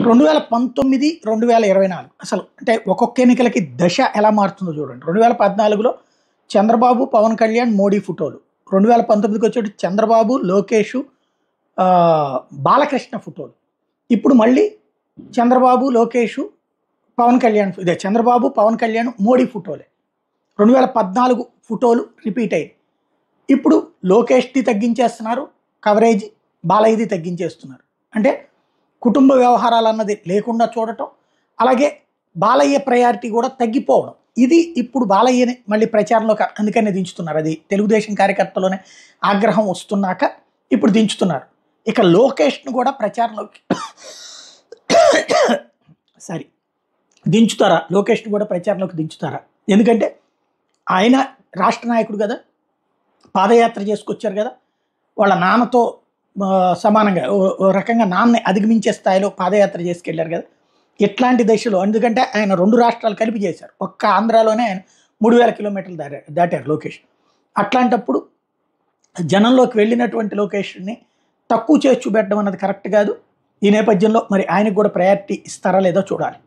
2019, 2024 అసలు అంటే ఒక్కొక్క ఎన్నికలకి దశ ఎలా మారుతుందో చూడండి. 2014లో చంద్రబాబు, పవన్ కళ్యాణ్, మోడీ ఫోటోలు. 2019కి వచ్చేటి చంద్రబాబు, లోకేష్, బాలకృష్ణ ఫోటోలు. ఇప్పుడు మళ్ళీ చంద్రబాబు, లోకేష్, పవన్ కళ్యాణ్ ఇదే చంద్రబాబు, పవన్ కళ్యాణ్, మోడీ ఫోటోలే. 2014 ఫోటోలు రిపీట్ అయ్యాయి. ఇప్పుడు లోకేష్ది తగ్గించేస్తున్నారు కవరేజ్, బాలయ్యది తగ్గించేస్తున్నారు. అంటే కుటుంబ వ్యవహారాలు అన్నది లేకుండా చూడటం, అలాగే బాలయ్య ప్రయారిటీ కూడా తగ్గిపోవడం. ఇది ఇప్పుడు బాలయ్యని మళ్ళీ ప్రచారంలోకి అందుకనే దించుతున్నారు. అది తెలుగుదేశం కార్యకర్తలోనే ఆగ్రహం వస్తున్నాక ఇప్పుడు దించుతున్నారు. ఇక లోకేష్ను కూడా ప్రచారంలోకి సరే దించుతారా? లోకేష్ను కూడా ప్రచారంలోకి దించుతారా? ఎందుకంటే ఆయన రాష్ట్ర నాయకుడు కదా, పాదయాత్ర చేసుకొచ్చారు కదా, వాళ్ళ నాన్నతో సమానంగా ఓ రకంగా నాన్నని అధిగమించే స్థాయిలో పాదయాత్ర చేసుకెళ్లారు కదా. ఎట్లాంటి దశలో, ఎందుకంటే ఆయన 2 రాష్ట్రాలు కలిపి చేశారు. ఒక్క ఆంధ్రాలోనే ఆయన 3000 కిలోమీటర్లు దాటారు లోకేష్. అట్లాంటప్పుడు జనంలోకి వెళ్ళినటువంటి లోకేష్ని తక్కువ చేసి చూపెట్టడం అన్నది కరెక్ట్ కాదు. ఈ నేపథ్యంలో మరి ఆయనకు కూడా ప్రయారిటీ ఇస్తారా లేదో చూడాలి.